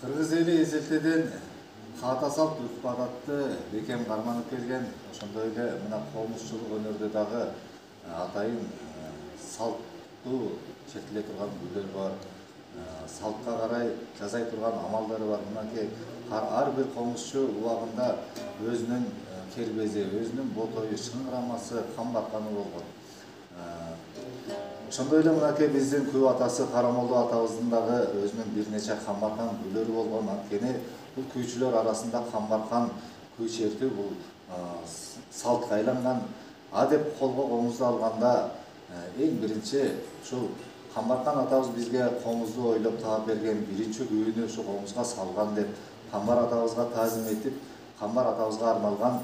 Кыргыз эли эзелтеден каата салт ыкпат атты бекем карманып келген. Ошондой эле мына комузчулук өнөрдө дагы атайын салттуу чертиле турган гүлдөр бар. Салтка карай жасай турган амалдары бар. Мынакей ар бир комузчу убагында өзүнүн кербези, өзүнүн ботою, шыңырамасы, камбарканы болгон. Ошондой эле мынакей биздин күп атасы Карамолду атабыздын дагы өзүнүн бир нече камбаркан күүлөрү болгон. Анткени бул күүчүлөр арасында камбаркан күү чертүү бул салтка айланган. Деп колго комузду алганда эң биринчи ушул камбаркан атабыз бизге комузду ойлоп таап берген, биринчи күүнү ушу комузга салган деп камбар атабызга таазим этип, камбар атабызга арналган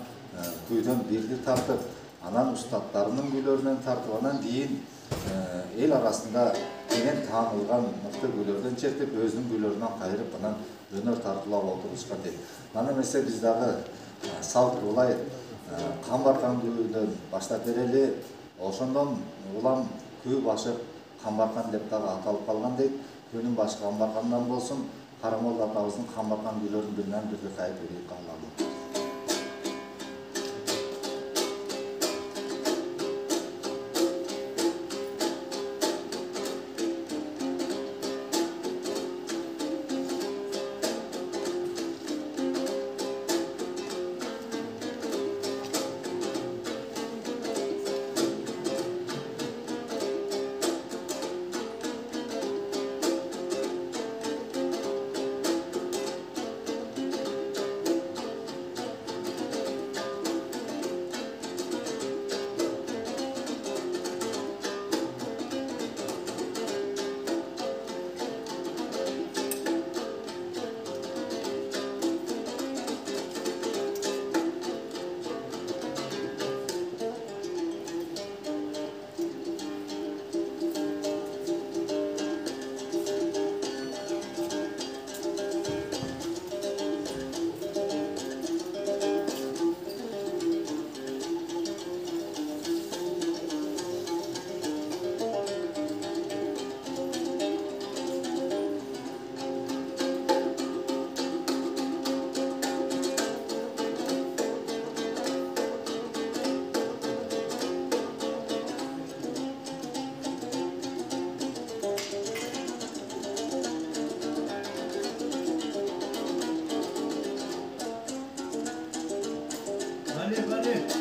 күүдөн бирди тартып, анан устаттарынын күүлөрүнөн тартып, анан кийин эл арасында кенен таанылган мыкты күүлөрдөн чертип, өзүнүн күүлөрүнөн кайрып, анан өнөр тартуулап отурушкан дейт. Мына эмесе биз дагы салт улай камбаркан күүдөн баштап берели. Ошондон улам күү башы камбаркан деп дагы аталып калган дейт. Күнүн башы камбаркандан болсун, Карамолду атабыздын камбаркан күүлөрүн биринен бирди кайтып калалы. Vale.